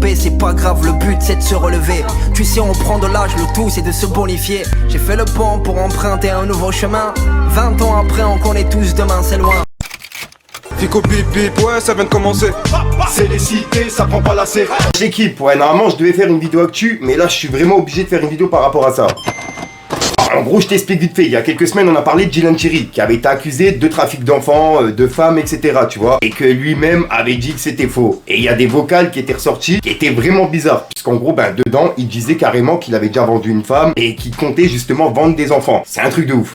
tomber, c'est pas grave, le but c'est de se relever. Tu sais, on prend de l'âge, le tout c'est de se bonifier. J'ai fait le pont pour emprunter un nouveau chemin. 20 ans après, on connaît tous, demain c'est loin. Fico bip bip, ouais ça vient de commencer. C'est les cités, ça prend pas la serre. L'équipe, ouais normalement je devais faire une vidéo actu, mais là je suis vraiment obligé de faire une vidéo par rapport à ça. En gros, je t'explique vite fait. Il y a quelques semaines, on a parlé de Dylan Cherry, qui avait été accusé de trafic d'enfants, de femmes, etc. Tu vois, et que lui-même avait dit que c'était faux. Et il y a des vocales qui étaient ressorties, qui étaient vraiment bizarres, puisqu'en gros, dedans, il disait carrément qu'il avait déjà vendu une femme et qu'il comptait justement vendre des enfants. C'est un truc de ouf.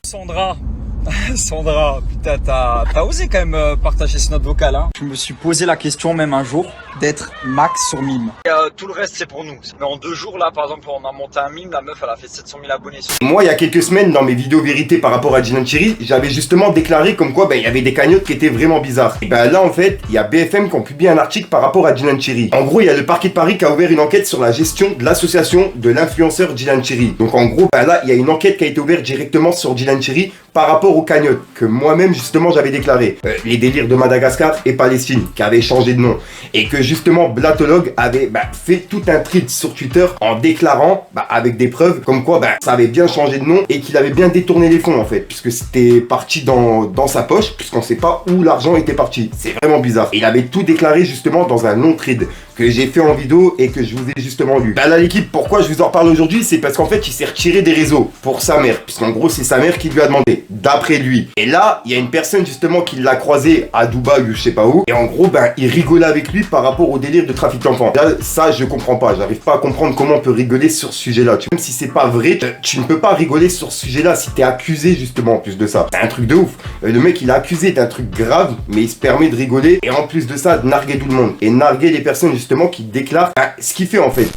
Sandra, putain, t'as osé quand même partager ce note vocale, hein. Je me suis posé la question même un jour d'être max sur mime. Et, tout le reste c'est pour nous. Mais en 2 jours là, par exemple, on a monté un mime, la meuf elle a fait 700 000 abonnés. Moi, il y a quelques semaines, dans mes vidéos vérité par rapport à Dylan Cherry, j'avais justement déclaré comme quoi il y avait des cagnottes qui étaient vraiment bizarres. Et là en fait, il y a BFM qui ont publié un article par rapport à Dylan Cherry. En gros, il y a le parquet de Paris qui a ouvert une enquête sur la gestion de l'association de l'influenceur Dylan Cherry. Donc en gros, là, il y a une enquête qui a été ouverte directement sur Dylan Cherry par rapport aux cagnottes que moi-même justement j'avais déclaré. Les délires de Madagascar et Palestine qui avaient changé de nom. Et que justement Blatologue avait fait tout un tweet sur Twitter en déclarant avec des preuves comme quoi ça avait bien changé de nom et qu'il avait bien détourné les fonds en fait, puisque c'était parti dans sa poche, puisqu'on sait pas où l'argent était parti. C'est vraiment bizarre. Et il avait tout déclaré justement dans un long thread que j'ai fait en vidéo et que je vous ai justement lu. Là l'équipe, pourquoi je vous en parle aujourd'hui, c'est parce qu'en fait il s'est retiré des réseaux pour sa mère, puisqu'en gros c'est sa mère qui lui a demandé, d'après lui. Et là, il y a une personne justement qui l'a croisé à Dubaï ou je sais pas où, et en gros il rigolait avec lui par rapport au délire de trafic d'enfants. Là, ça je comprends pas, j'arrive pas à comprendre comment on peut rigoler sur ce sujet-là. Même si c'est pas vrai, tu ne peux pas rigoler sur ce sujet-là si t'es accusé justement en plus de ça. C'est un truc de ouf. Le mec il est accusé d'un truc grave, mais il se permet de rigoler, et en plus de ça, de narguer tout le monde. Et narguer les personnes justement qui déclarent ce qu'il fait en fait.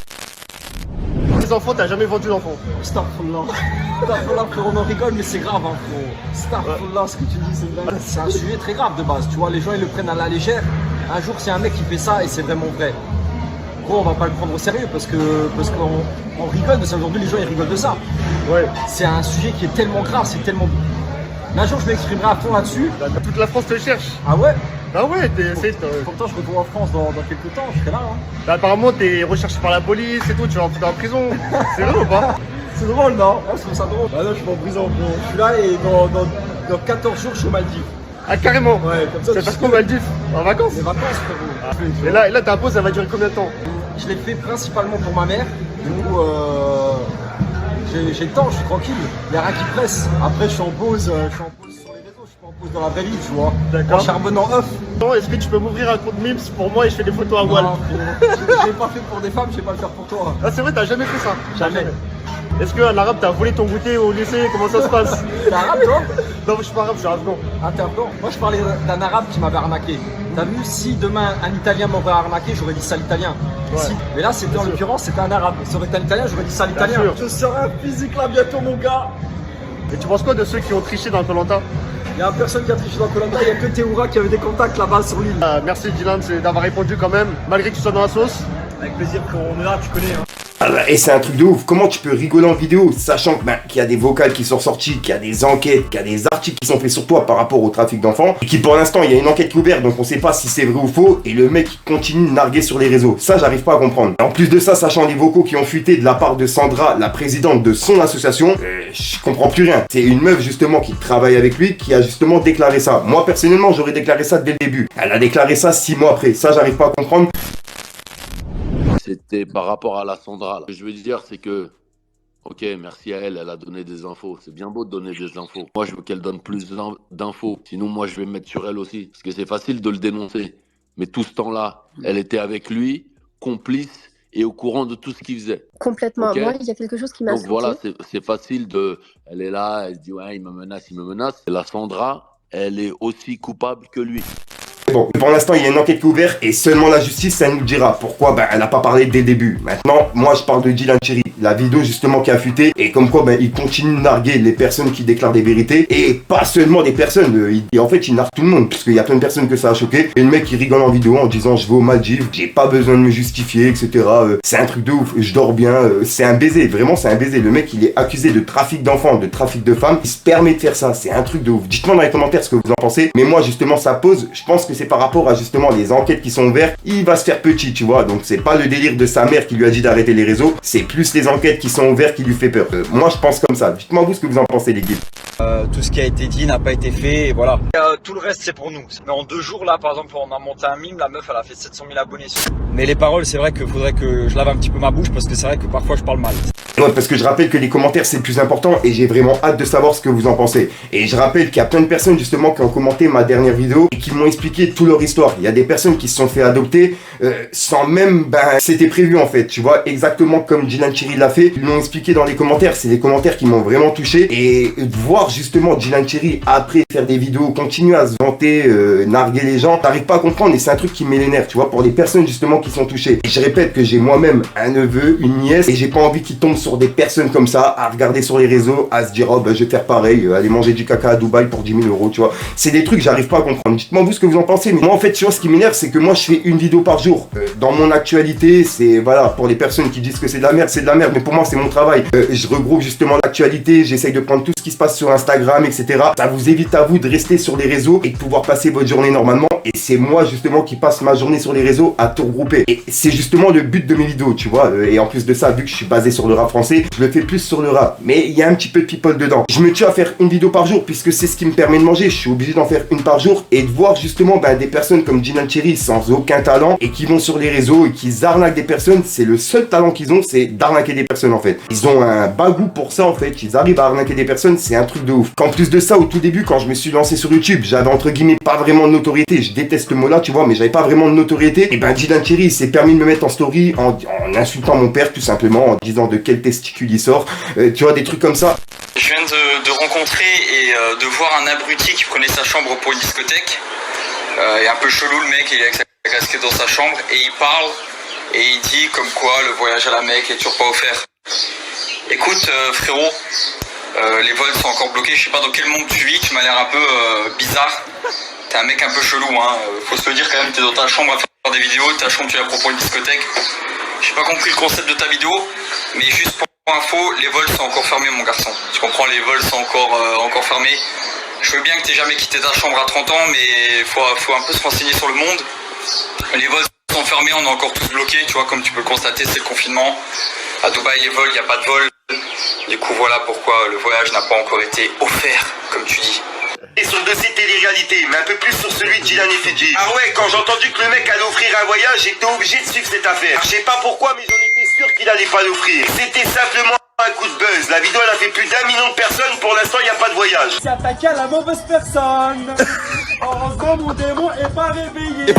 Les enfants, t'as jamais vendu d'enfants? Starfallah, frérot, on en rigole, mais c'est grave, hein, frérot. Starfallah, ce que tu dis, c'est un sujet très grave de base. Tu vois, les gens, ils le prennent à la légère. Un jour, c'est un mec qui fait ça et c'est vraiment vrai. Gros, on va pas le prendre au sérieux parce qu'on rigole de ça. Aujourd'hui, les gens, ils rigolent de ça. Ouais. C'est un sujet qui est tellement grave, c'est tellement... Mais un jour, je m'exprimerai à fond là-dessus. Toute la France te cherche. Ah ouais? Ah ouais, Pourtant, je retourne en France dans quelques temps, je serai là. Hein. Apparemment, t'es recherché par la police et tout, tu vas rentrer en prison. C'est vrai ou pas? C'est drôle, non? Ouais, je trouve ça drôle. Bah non, je suis pas en prison, gros. Je suis là et dans 14 jours, je suis au Maldives. Ah, carrément? Ouais, comme ça. Ça passe quoi au Maldives? En vacances? Les vacances, frérot. Et là ta pause, ça va durer combien de temps? Je l'ai fait principalement pour ma mère. Du coup, j'ai le temps, je suis tranquille. Il n'y a rien qui presse. Après, je suis en pause sur les réseaux, je suis pas en pause dans la vraie vie, tu vois. D'accord. En charbonnant off. Est-ce que tu peux m'ouvrir un compte Mims pour moi et je fais des photos à Wall? Je l'ai pas fait pour des femmes, je vais pas le faire pour toi. Ah, c'est vrai, t'as jamais fait ça? Jamais. Est-ce qu'un arabe t'a volé ton goûter au lycée? Comment ça se passe? T'es arabe, toi? Non, je suis pas arabe, je suis afghan. Ah, t'es afghan? Moi, je parlais d'un arabe qui m'avait arnaqué. T'as vu, si demain un italien m'aurait arnaqué, j'aurais dit ça l'italien. Ouais. Si. Mais là, c'était en l'occurrence, c'était un arabe. Ça aurait été un italien, j'aurais dit ça l'italien. Je serai un physique là bientôt, mon gars. Et tu penses quoi de ceux qui ont triché dans Koh-Lanta? Il y a personne qui a triché dans Koh-Lanta, il y a que Théoura qui avait des contacts là-bas sur l'île. Merci Dylan d'avoir répondu quand même, malgré que tu sois dans la sauce. Avec plaisir, on est là, tu connais. Hein. Et c'est un truc de ouf. Comment tu peux rigoler en vidéo, sachant qu'il y a des vocales qui sont sorties, qu'il y a des enquêtes, qu'il y a des articles qui sont faits sur toi par rapport au trafic d'enfants, et qui pour l'instant il y a une enquête qui est ouverte, donc on sait pas si c'est vrai ou faux, et le mec continue de narguer sur les réseaux. Ça, j'arrive pas à comprendre. En plus de ça, sachant les vocaux qui ont fuité de la part de Sandra, la présidente de son association, je comprends plus rien. C'est une meuf justement qui travaille avec lui qui a justement déclaré ça. Moi personnellement, j'aurais déclaré ça dès le début. Elle a déclaré ça 6 mois après. Ça, j'arrive pas à comprendre. C'était par rapport à la Sandra. Là. Ce que je veux dire, c'est que, ok, merci à elle, elle a donné des infos. C'est bien beau de donner des infos. Moi, je veux qu'elle donne plus d'infos. Sinon, moi, je vais me mettre sur elle aussi. Parce que c'est facile de le dénoncer. Mais tout ce temps-là, elle était avec lui, complice et au courant de tout ce qu'il faisait. Complètement. Okay. Moi, il y a quelque chose qui m'a Donc voilà, c'est facile de... Elle est là, elle se dit, ouais, il me menace. Et la Sandra, elle est aussi coupable que lui. Bon, pour l'instant, il y a une enquête qui est ouverte et seulement la justice, ça nous dira pourquoi elle n'a pas parlé dès le début. Maintenant, moi, je parle de Dylan Cherry, la vidéo justement qui a fuité et comme quoi il continue de narguer les personnes qui déclarent des vérités et pas seulement des personnes. En fait, il nargue tout le monde parce qu'il y a plein de personnes que ça a choqué. Et le mec qui rigole en vidéo en disant je vais aux Maldives, j'ai pas besoin de me justifier, etc. C'est un truc de ouf, je dors bien. C'est un baiser, vraiment, c'est un baiser. Le mec, il est accusé de trafic d'enfants, de trafic de femmes. Il se permet de faire ça, c'est un truc de ouf. Dites-moi dans les commentaires ce que vous en pensez. Mais moi, justement, ça pose, je pense que c'est par rapport à justement les enquêtes qui sont ouvertes, il va se faire petit, tu vois. Donc c'est pas le délire de sa mère qui lui a dit d'arrêter les réseaux, c'est plus les enquêtes qui sont ouvertes qui lui fait peur. Moi je pense comme ça. Dites-moi vous ce que vous en pensez les gars. Tout ce qui a été dit n'a pas été fait et voilà. Tout le reste c'est pour nous. Mais en 2 jours là par exemple on a monté un mime, la meuf elle a fait 700 000 abonnés. Mais les paroles c'est vrai qu'il faudrait que je lave un petit peu ma bouche parce que c'est vrai que parfois je parle mal. Ouais, parce que je rappelle que les commentaires c'est le plus important et j'ai vraiment hâte de savoir ce que vous en pensez. Et je rappelle qu'il y a plein de personnes justement qui ont commenté ma dernière vidéo et qui m'ont expliqué toute leur histoire. Il y a des personnes qui se sont fait adopter sans même, c'était prévu en fait, tu vois, exactement comme Djinan Chiri l'a fait. Ils l'ont expliqué dans les commentaires, c'est des commentaires qui m'ont vraiment touché. Et voir justement Djinan Chiri après faire des vidéos, continuer à se vanter, narguer les gens, t'arrives pas à comprendre et c'est un truc qui met les nerfs, tu vois, pour les personnes justement qui sont touchées. Et je répète que j'ai moi-même un neveu, une nièce et j'ai pas envie qu'ils tombent sur des personnes comme ça, à regarder sur les réseaux, à se dire oh je vais faire pareil, aller manger du caca à Dubaï pour 10 000 €, tu vois. C'est des trucs j'arrive pas à comprendre. Dites-moi vous ce que vous en pensez. Mais moi en fait tu vois ce qui m'énerve c'est que moi je fais une vidéo par jour. Dans mon actualité c'est voilà, pour les personnes qui disent que c'est de la merde, c'est de la merde, mais pour moi c'est mon travail. Je regroupe justement l'actualité, j'essaye de prendre tout ce qui se passe sur Instagram, etc. Ça vous évite à vous de rester sur les réseaux et de pouvoir passer votre journée normalement. Et c'est moi justement qui passe ma journée sur les réseaux à tout regrouper. Et c'est justement le but de mes vidéos, tu vois. Et en plus de ça, vu que je suis basé sur le rap français, je le fais plus sur le rap. Mais il y a un petit peu de people dedans. Je me tue à faire une vidéo par jour puisque c'est ce qui me permet de manger. Je suis obligé d'en faire une par jour et de voir justement des personnes comme Djinan Chiri sans aucun talent et qui vont sur les réseaux et qui arnaquent des personnes. C'est le seul talent qu'ils ont, c'est d'arnaquer des personnes en fait. Ils ont un bas goût pour ça en fait. Ils arrivent à arnaquer des personnes, c'est un truc de ouf. En plus de ça, au tout début, quand je me suis lancé sur YouTube, j'avais entre guillemets pas vraiment de notoriété. Je déteste ce mot-là, tu vois, mais j'avais pas vraiment de notoriété. Et Djinan Chiri s'est permis de me mettre en story en insultant mon père tout simplement, en disant de quel testicule il sort. Tu vois, des trucs comme ça. Je viens de rencontrer et de voir un abruti qui prenait sa chambre pour une discothèque. Et un peu chelou le mec, il est avec sa casquette dans sa chambre et il parle et il dit comme quoi le voyage à la Mecque est toujours pas offert. Écoute frérot, les vols sont encore bloqués, je sais pas dans quel monde tu vis, tu m'as l'air un peu bizarre. T'es un mec un peu chelou, hein. Faut se le dire quand même, t'es dans ta chambre à faire des vidéos, ta chambre tu la prends pour une discothèque. J'ai pas compris le concept de ta vidéo, mais juste pour info, les vols sont encore fermés mon garçon. Tu comprends, les vols sont encore fermés. Je veux bien que t'aies jamais quitté ta chambre à 30 ans, mais faut un peu se renseigner sur le monde. Les vols sont fermés, on est encore tous bloqués, tu vois, comme tu peux le constater, c'est le confinement. À Dubaï, les vols, il n'y a pas de vol. Du coup, voilà pourquoi le voyage n'a pas encore été offert, comme tu dis. Et sur le dossier télé-réalité, mais un peu plus sur celui de Djinan et Fidji. Ah ouais, quand j'ai entendu que le mec allait offrir un voyage, j'étais obligé de suivre cette affaire. Je sais pas pourquoi, mais j'en étais sûr qu'il allait pas l'offrir. C'était simplement un coup de buzz. La vidéo, elle a fait plus d'1 million de personnes. Pour l'instant, il n'y a pas de voyage. C'est attaqué à la mauvaise personne. Heureusement, mon démon est pas réveillé.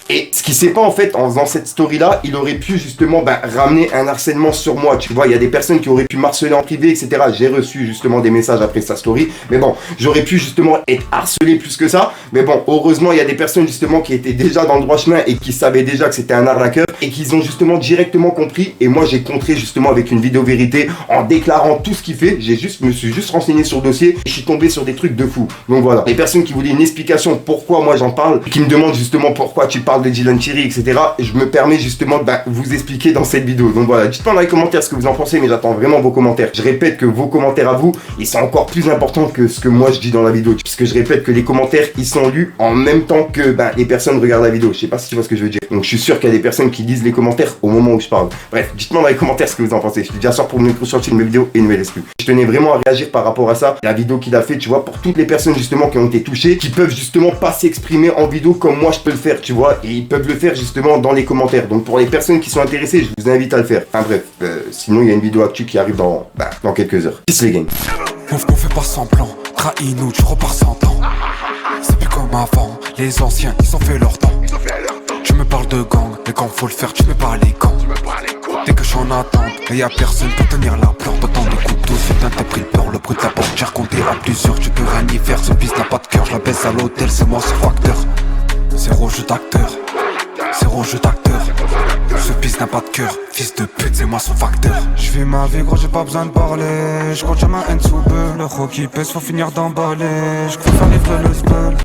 Et ce qui sait pas en fait, en faisant cette story là, il aurait pu justement ramener un harcèlement sur moi, tu vois. Il y a des personnes qui auraient pu m'harceler en privé, etc. J'ai reçu justement des messages après sa story, mais bon, j'aurais pu justement être harcelé plus que ça. Mais bon, heureusement il y a des personnes justement qui étaient déjà dans le droit chemin et qui savaient déjà que c'était un arnaqueur et qu'ils ont justement directement compris. Et moi j'ai contré justement avec une vidéo vérité en déclarant tout ce qu'il fait. Me suis juste renseigné sur le dossier et je suis tombé sur des trucs de fou. Donc voilà, les personnes qui voulaient une explication pourquoi moi j'en parle, qui me demandent justement pourquoi tu parles de Djinan Chiri, etc. Je me permets justement de vous expliquer dans cette vidéo. Donc voilà, dites-moi dans les commentaires ce que vous en pensez, mais j'attends vraiment vos commentaires. Je répète que vos commentaires à vous, ils sont encore plus importants que ce que moi je dis dans la vidéo, puisque je répète que les commentaires, ils sont lus en même temps que les personnes regardent la vidéo. Je sais pas si tu vois ce que je veux dire. Donc je suis sûr qu'il y a des personnes qui lisent les commentaires au moment où je parle. Bref, dites-moi dans les commentaires ce que vous en pensez. Je suis déjà sûr pour me sortir mes vidéos et une nouvelle exclue. Je tenais vraiment à réagir par rapport à ça. La vidéo qu'il a fait, tu vois, pour toutes les personnes justement qui ont été touchées, qui peuvent justement pas s'exprimer en vidéo comme moi je peux le faire, tu vois, et ils peuvent le faire justement dans les commentaires. Donc pour les personnes qui sont intéressées, je vous invite à le faire. Enfin bref, sinon il y a une vidéo actu qui arrive dans quelques heures. Peace les gang. On fait pas semblant, trahis-nous, tu repars 100 ans. C'est plus comme avant, les anciens ils ont fait leur temps. Tu me parles de gang, mais quand faut le faire, tu mets pas les camps. Dès que je suis en attente, et y'a personne pour tenir la plante. T'entends des coups de douce, putain t'as pris peur. Le bruit de la porte, j'ai raconté à plusieurs. Tu peux rien y faire, ce fils n'a pas de cœur. Je la baisse à l'hôtel, c'est moi ce facteur. Zéro jeu d'acteur, zéro jeu d'acteur. Ce fils n'a pas de cœur, fils de pute, c'est moi son facteur. Je vis ma vie gros, j'ai pas besoin de parler. Je compte jamais un sous-peu. Le rock qui pèse, faut finir d'emballer. Je préfère livrer le spell.